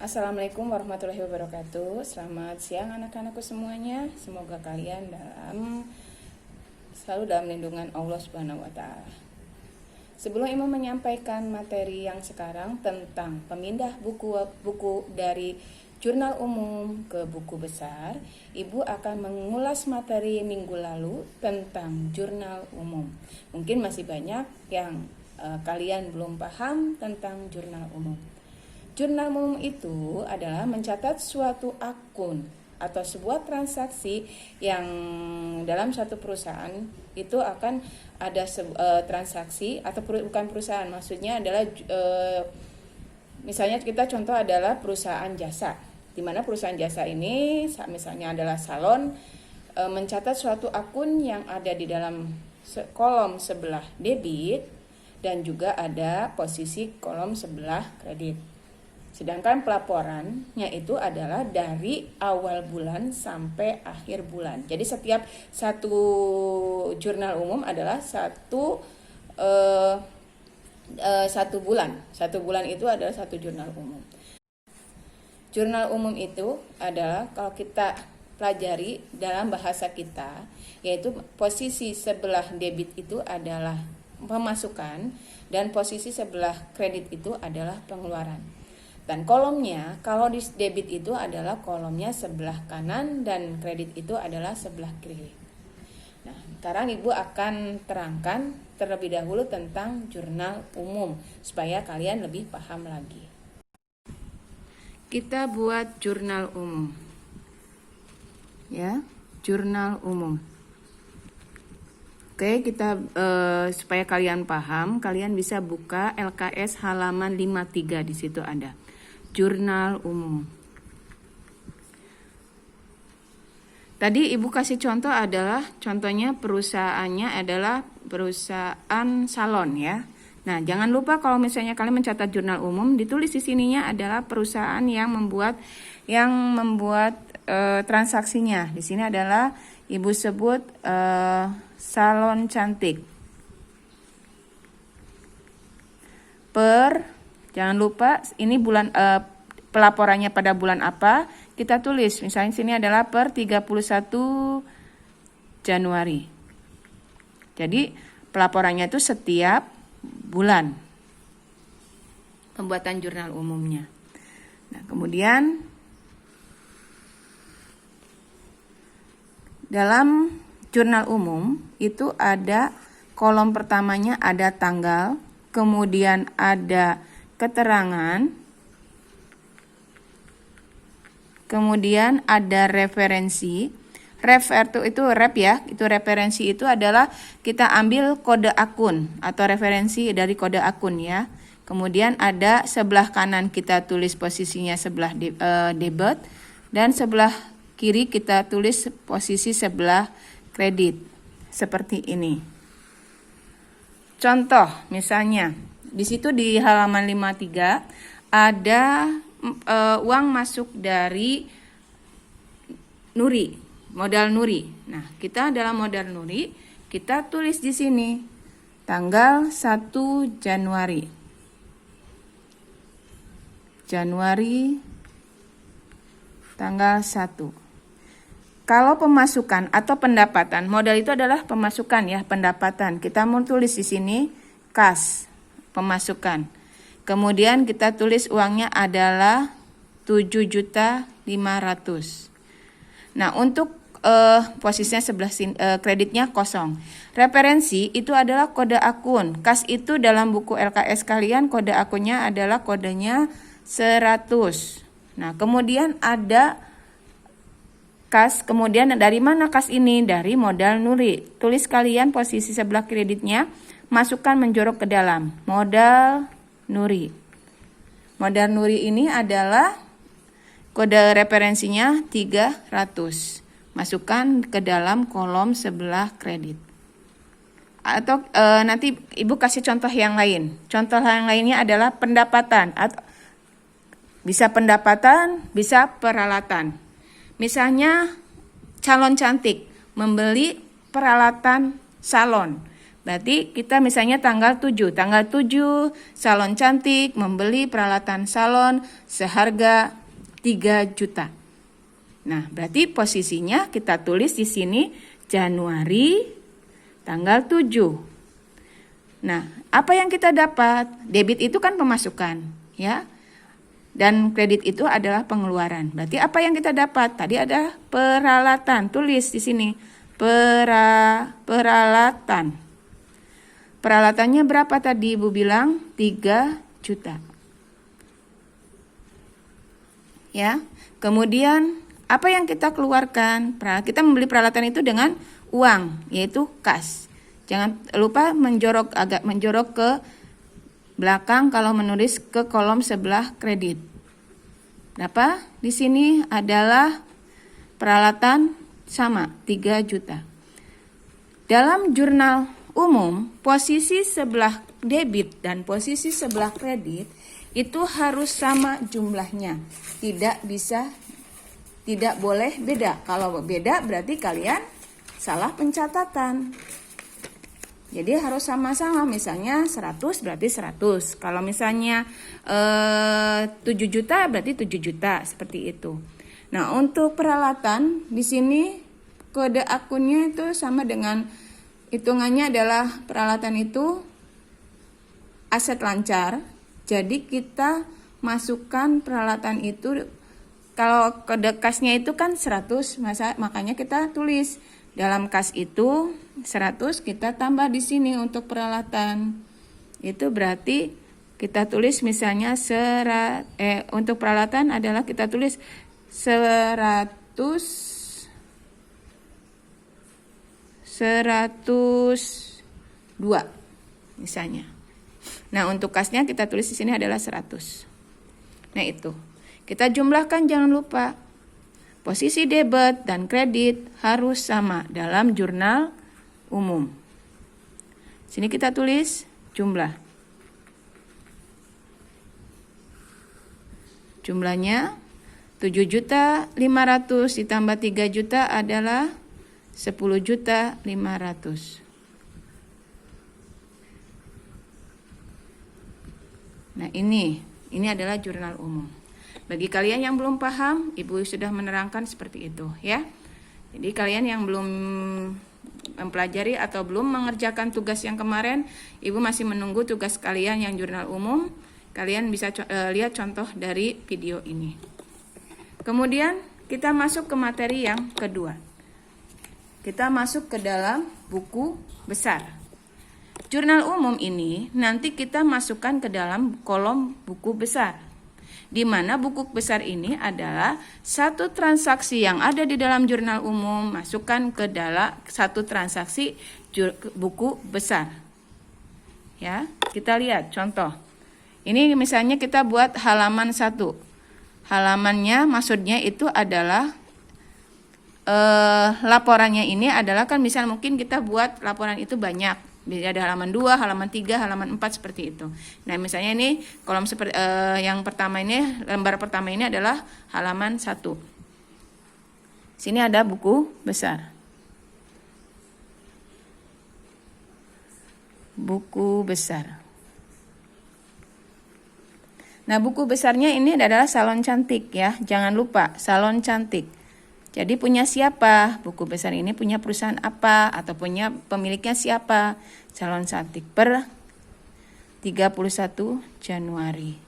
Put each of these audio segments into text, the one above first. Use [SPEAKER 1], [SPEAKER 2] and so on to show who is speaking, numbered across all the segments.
[SPEAKER 1] Assalamualaikum warahmatullahi wabarakatuh. Selamat siang anak-anakku semuanya. Semoga kalian selalu dalam lindungan Allah Subhanahu wa taala. Sebelum Ibu menyampaikan materi yang sekarang tentang pemindah buku dari jurnal umum ke buku besar, Ibu akan mengulas materi minggu lalu tentang jurnal umum. Mungkin masih banyak yang kalian belum paham tentang jurnal umum. Jurnal umum itu adalah mencatat suatu akun atau sebuah transaksi yang dalam satu perusahaan itu akan ada transaksi atau bukan perusahaan, maksudnya adalah misalnya kita contoh adalah perusahaan jasa, di mana perusahaan jasa ini misalnya adalah salon, mencatat suatu akun yang ada di dalam kolom sebelah debit dan juga ada posisi kolom sebelah kredit. Sedangkan pelaporannya itu adalah dari awal bulan sampai akhir bulan. Jadi setiap satu jurnal umum adalah satu bulan. Satu bulan itu adalah satu jurnal umum. Jurnal umum itu adalah kalau kita pelajari dalam bahasa kita, yaitu posisi sebelah debit itu adalah pemasukan dan posisi sebelah kredit itu adalah pengeluaran. Dan kolomnya, kalau di debit itu adalah kolomnya sebelah kanan dan kredit itu adalah sebelah kiri. Nah, sekarang Ibu akan terangkan terlebih dahulu tentang jurnal umum supaya kalian lebih paham lagi. Kita buat jurnal umum. Ya, jurnal umum. Oke, kita supaya kalian paham, kalian bisa buka LKS halaman 53, di situ ada jurnal umum. Tadi Ibu kasih contoh adalah, contohnya perusahaannya adalah perusahaan salon ya. Nah, jangan lupa kalau misalnya kalian mencatat jurnal umum, ditulis di sininya adalah perusahaan yang membuat transaksinya. Di sini adalah Ibu sebut salon cantik. Jangan lupa ini bulan pelaporannya pada bulan apa, kita tulis. Misalnya sini adalah per 31 Januari. Jadi pelaporannya itu setiap bulan. Pembuatan jurnal umumnya. Nah, kemudian dalam jurnal umum itu ada kolom pertamanya ada tanggal, kemudian ada keterangan, kemudian ada referensi. Itu ref ya, itu referensi itu adalah kita ambil kode akun atau referensi dari kode akun ya. Kemudian ada sebelah kanan kita tulis posisinya sebelah debit dan sebelah kiri kita tulis posisi sebelah kredit. Seperti ini. Contoh misalnya di situ di halaman 53 ada uang masuk dari Nuri, modal Nuri. Nah, kita dalam modal Nuri, kita tulis di sini tanggal 1 Januari. Tanggal 1. Kalau pemasukan atau pendapatan, modal itu adalah pemasukan ya, pendapatan. Kita mau tulis di sini kas, pemasukan. Kemudian kita tulis uangnya adalah 7.500.000. Nah, untuk posisinya sebelah kreditnya kosong. Referensi itu adalah kode akun. Kas itu dalam buku LKS kalian kode akunnya adalah kodenya 100. Nah, kemudian ada kas, kemudian dari mana kas ini? Dari modal Nuri. Tulis kalian posisi sebelah kreditnya, masukkan menjorok ke dalam. Modal Nuri. Modal Nuri ini adalah kode referensinya 300. Masukkan ke dalam kolom sebelah kredit. Atau nanti Ibu kasih contoh yang lain. Contoh yang lainnya adalah pendapatan. Bisa pendapatan, bisa peralatan. Misalnya calon cantik membeli peralatan salon. Berarti kita misalnya tanggal 7. Tanggal 7 salon cantik membeli peralatan salon seharga 3 juta. Nah, berarti posisinya kita tulis di sini Januari tanggal 7. Nah, apa yang kita dapat? Debit itu kan pemasukan, ya. Dan kredit itu adalah pengeluaran. Berarti apa yang kita dapat? Tadi ada peralatan. Tulis di sini. Peralatan. Peralatannya berapa tadi Ibu bilang? 3 juta. Ya. Kemudian apa yang kita keluarkan? Kita membeli peralatan itu dengan uang, yaitu kas. Jangan lupa agak menjorok ke belakang kalau menulis ke kolom sebelah kredit. Berapa? Di sini adalah peralatan sama 3 juta. Dalam jurnal umum, posisi sebelah debit dan posisi sebelah kredit itu harus sama jumlahnya. Tidak boleh beda. Kalau beda berarti kalian salah pencatatan. Jadi harus sama-sama, misalnya 100 berarti 100. Kalau misalnya 7 juta berarti 7 juta, seperti itu. Nah, untuk peralatan di sini kode akunnya itu sama dengan hitungannya adalah peralatan itu aset lancar. Jadi kita masukkan peralatan itu, kalau kode kasnya itu kan 100, makanya kita tulis dalam kas itu 100, kita tambah di sini untuk peralatan. Itu berarti kita tulis misalnya untuk peralatan adalah kita tulis 102 misalnya. Nah, untuk kasnya kita tulis di sini adalah 100. Nah, itu. Kita jumlahkan, jangan lupa. Posisi debit dan kredit harus sama dalam jurnal umum. Sini kita tulis jumlah. Jumlahnya 7.500.000 ditambah 3 juta adalah 10.500.000. Nah, ini adalah jurnal umum. Bagi kalian yang belum paham, Ibu sudah menerangkan seperti itu, ya. Jadi kalian yang belum mempelajari atau belum mengerjakan tugas yang kemarin, Ibu masih menunggu tugas kalian yang jurnal umum. Kalian bisa lihat contoh dari video ini. Kemudian kita masuk ke materi yang kedua. Kita masuk ke dalam buku besar. Jurnal umum ini nanti kita masukkan ke dalam kolom buku besar. Di mana buku besar ini adalah satu transaksi yang ada di dalam jurnal umum, masukkan ke dalam satu transaksi buku besar. Ya, kita lihat contoh. Ini misalnya kita buat halaman 1. Halamannya maksudnya itu adalah laporannya ini adalah kan misal mungkin kita buat laporan itu banyak. Ada halaman 2, halaman 3, halaman 4 seperti itu. Nah, misalnya ini kolom seperti yang pertama ini, lembar pertama ini adalah halaman 1. Sini ada buku besar. Buku besar. Nah, buku besarnya ini adalah salon cantik ya. Jangan lupa, salon cantik. Jadi punya siapa? Buku besar ini punya perusahaan apa? Atau punya pemiliknya siapa? Salon cantik per 31 Januari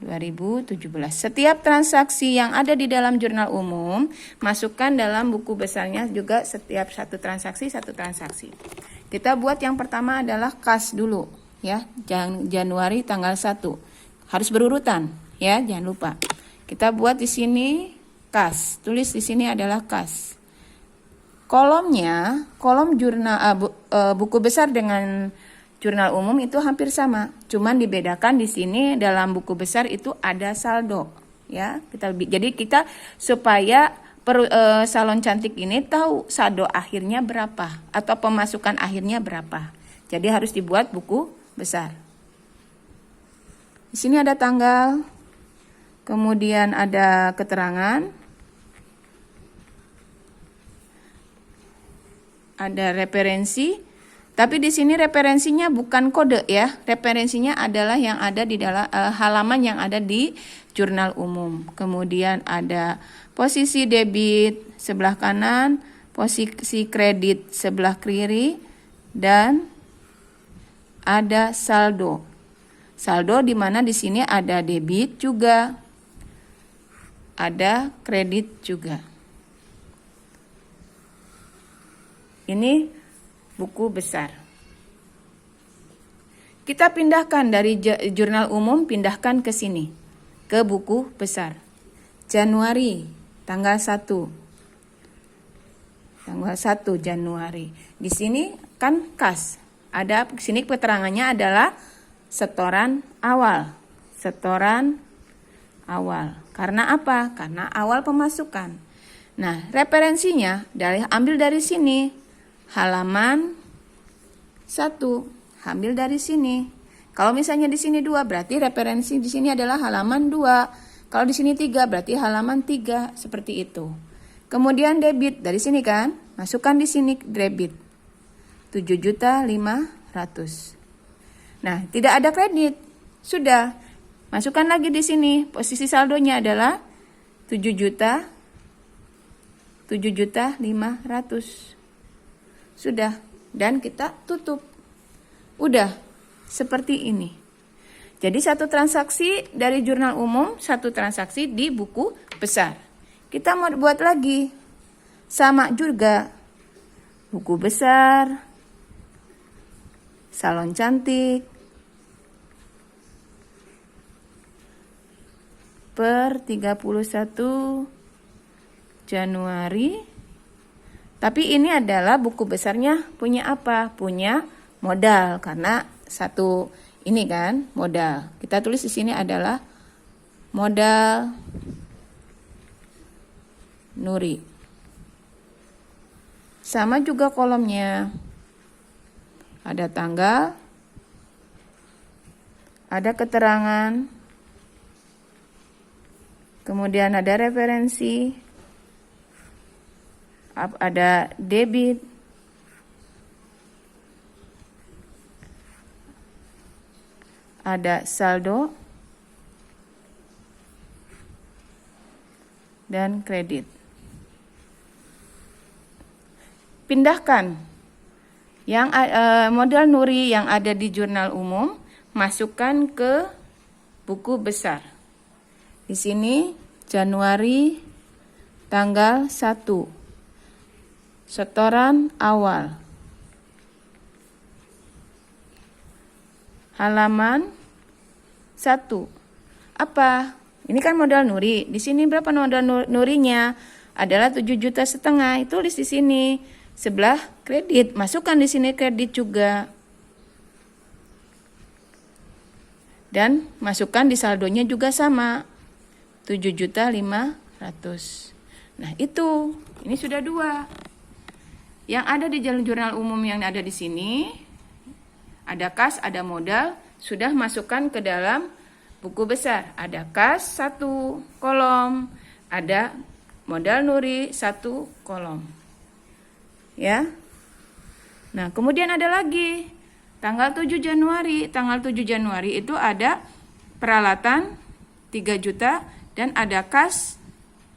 [SPEAKER 1] 2017. Setiap transaksi yang ada di dalam jurnal umum, masukkan dalam buku besarnya juga setiap satu transaksi. Kita buat yang pertama adalah kas dulu ya. Januari tanggal 1. Harus berurutan ya, jangan lupa. Kita buat di sini kas. Tulis di sini adalah kas. Kolomnya, kolom jurnal buku besar dengan jurnal umum itu hampir sama. Cuman dibedakan di sini dalam buku besar itu ada saldo ya. Jadi kita supaya salon cantik ini tahu saldo akhirnya berapa atau pemasukan akhirnya berapa. Jadi harus dibuat buku besar. Di sini ada tanggal, kemudian ada keterangan. ada referensi, tapi di sini referensinya bukan kode ya. Referensinya adalah yang ada di dalam halaman yang ada di jurnal umum. Kemudian ada posisi debit sebelah kanan, posisi kredit sebelah kiri, dan ada saldo. Saldo di mana di sini ada debit juga, ada kredit juga. Ini buku besar. Kita pindahkan dari jurnal umum, pindahkan ke sini, ke buku besar. Januari, tanggal 1. Tanggal 1 Januari. Di sini kan kas. Ada di sini keterangannya adalah setoran awal. Setoran awal. Karena apa? Karena awal pemasukan. Nah, referensinya ambil dari sini. Halaman 1, ambil dari sini. Kalau misalnya di sini 2, berarti referensi di sini adalah halaman 2. Kalau di sini 3, berarti halaman 3, seperti itu. Kemudian debit dari sini kan, masukkan di sini debit. 7.500.000. Nah, tidak ada kredit. Sudah. Masukkan lagi di sini. Posisi saldonya adalah 7.500.000. Sudah, dan kita tutup. Udah, seperti ini. Jadi satu transaksi dari jurnal umum, satu transaksi di buku besar. Kita mau buat lagi. Sama juga. Buku besar, salon cantik, per 31 Januari. Tapi ini adalah buku besarnya punya apa? Punya modal, karena satu ini kan modal. Kita tulis di sini adalah modal Nuri. Sama juga kolomnya. Ada tanggal, ada keterangan, kemudian ada referensi, ada debit, ada saldo, dan kredit. Pindahkan yang modal Nuri yang ada di jurnal umum, masukkan ke buku besar. Di sini Januari tanggal 1. Setoran awal. Halaman 1. Apa? Ini kan modal Nuri. Di sini berapa modal Nurinya? Adalah 7,5 juta. Tulis di sini. Sebelah kredit. Masukkan di sini kredit juga. Dan masukkan di saldonya juga sama. 7.500.000. Nah, itu. Ini sudah 2. Yang ada di jurnal umum yang ada di sini, ada kas, ada modal, sudah masukkan ke dalam buku besar. Ada kas 1 kolom, ada modal Nuri 1 kolom. Ya. Nah, kemudian ada lagi tanggal 7 Januari. Tanggal 7 Januari itu ada peralatan 3 juta dan ada kas.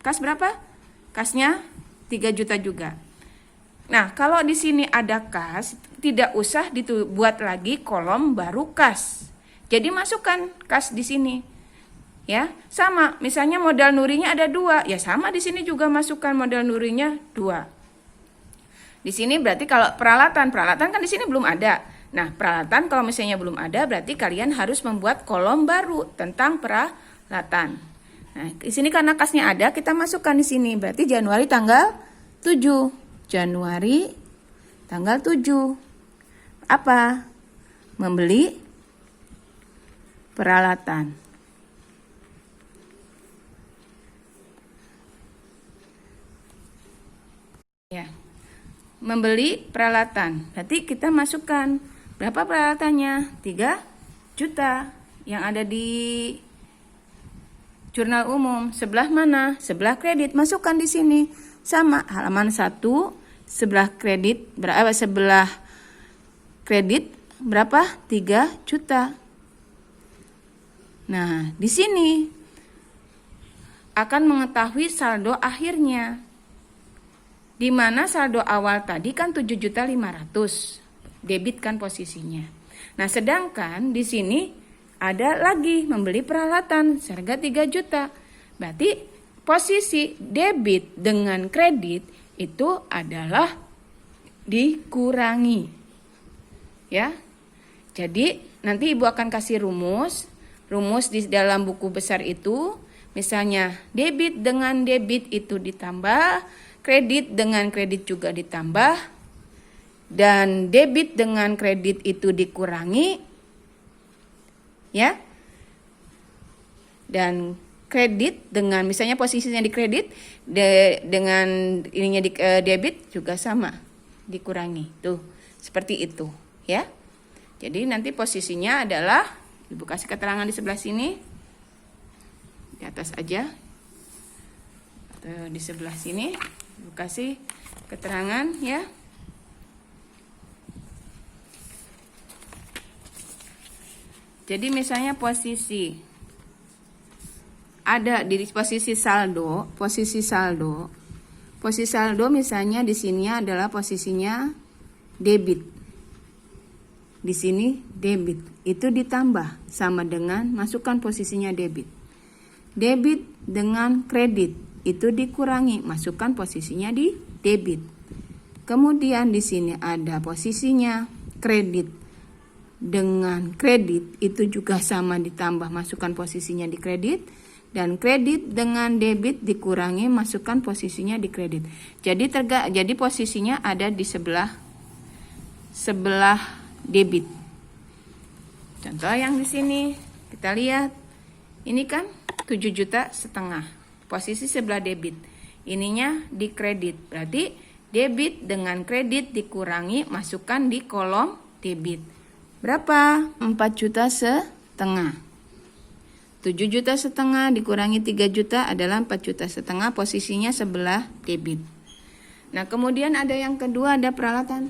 [SPEAKER 1] Kas berapa? Kasnya 3 juta juga. Nah, kalau di sini ada kas, tidak usah dibuat lagi kolom baru kas. Jadi masukkan kas di sini. Ya, sama. Misalnya modal Nurinya ada 2, ya sama di sini juga masukkan modal Nurinya 2. Di sini berarti kalau peralatan kan di sini belum ada. Nah, peralatan kalau misalnya belum ada, berarti kalian harus membuat kolom baru tentang peralatan. Nah, di sini karena kasnya ada, kita masukkan di sini. Berarti Januari tanggal 7. Januari tanggal 7. Apa? Membeli peralatan. Ya. Membeli peralatan. Berarti kita masukkan berapa peralatannya? 3 juta yang ada di jurnal umum. Sebelah mana? Sebelah kredit. Masukkan di sini. Sama halaman 1 sebelah kredit berapa? 3 juta. Nah, di sini akan mengetahui saldo akhirnya. Di mana saldo awal tadi kan 7.500.000. Debit kan posisinya. Nah, sedangkan di sini ada lagi membeli peralatan seharga 3 juta. Berarti posisi debit dengan kredit itu adalah dikurangi. Ya. Jadi, nanti Ibu akan kasih rumus di dalam buku besar itu. Misalnya debit dengan debit itu ditambah, kredit dengan kredit juga ditambah, dan debit dengan kredit itu dikurangi, ya. Dan kredit dengan misalnya posisinya di kredit dengan ininya di debit juga sama, dikurangi. Tuh, seperti itu, ya. Jadi nanti posisinya adalah Ibu kasih keterangan di sebelah sini. Di atas aja atau di sebelah sini Ibu kasih keterangan, ya. Jadi misalnya posisi ada di posisi saldo misalnya di sini adalah posisinya debit. Di sini debit itu ditambah sama dengan masukkan posisinya debit. Debit dengan kredit itu dikurangi, masukkan posisinya di debit. Kemudian di sini ada posisinya kredit dengan kredit itu juga sama ditambah, masukkan posisinya di kredit. Dan kredit dengan debit dikurangi, masukkan posisinya di kredit. Jadi posisinya ada di sebelah debit. Contoh yang di sini kita lihat, ini kan 7,5 juta. Posisi sebelah debit. Ininya di kredit. Berarti debit dengan kredit dikurangi, masukkan di kolom debit. Berapa? 4,5 juta. 7,5 juta dikurangi 3 juta adalah 4,5 juta. Posisinya sebelah debit. Nah, kemudian ada yang kedua, ada peralatan.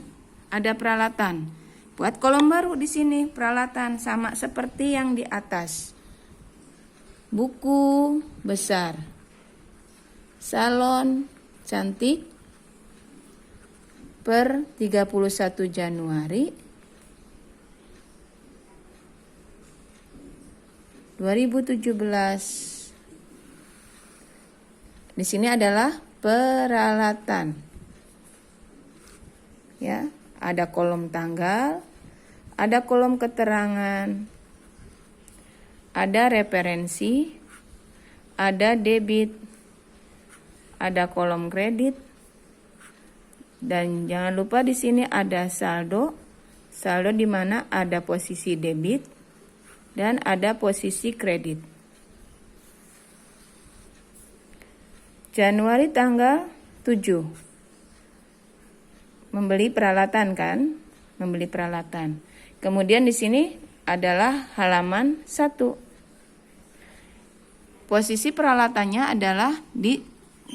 [SPEAKER 1] Buat kolom baru di sini, peralatan sama seperti yang di atas. Buku besar, salon cantik per 31 Januari 2017. Di sini adalah peralatan. Ya, ada kolom tanggal, ada kolom keterangan, ada referensi, ada debit, ada kolom kredit, dan jangan lupa di sini ada saldo. Saldo di mana ada posisi debit dan ada posisi kredit. Januari tanggal 7. Membeli peralatan kan? Membeli peralatan. Kemudian di sini adalah halaman 1. Posisi peralatannya adalah di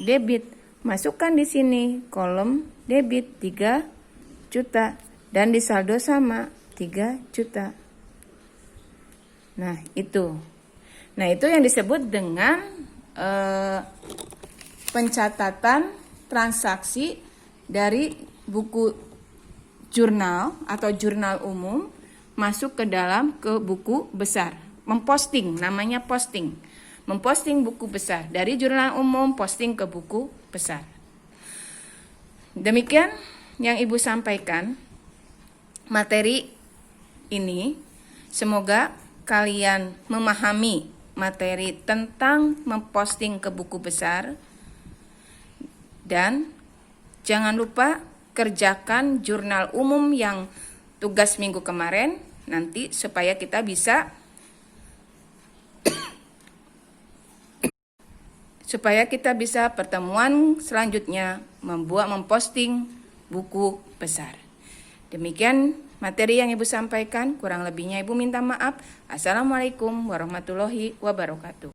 [SPEAKER 1] debit. Masukkan di sini kolom debit 3 juta dan di saldo sama 3 juta. Nah, itu yang disebut dengan pencatatan transaksi dari buku jurnal atau jurnal umum masuk ke buku besar. Memposting, namanya posting. Memposting buku besar dari jurnal umum, posting ke buku besar. Demikian yang Ibu sampaikan materi ini. Semoga kalian memahami materi tentang memposting ke buku besar. Dan jangan lupa kerjakan jurnal umum yang tugas minggu kemarin nanti supaya kita bisa pertemuan selanjutnya memposting buku besar. Demikian materi yang Ibu sampaikan, kurang lebihnya Ibu minta maaf. Assalamualaikum warahmatullahi wabarakatuh.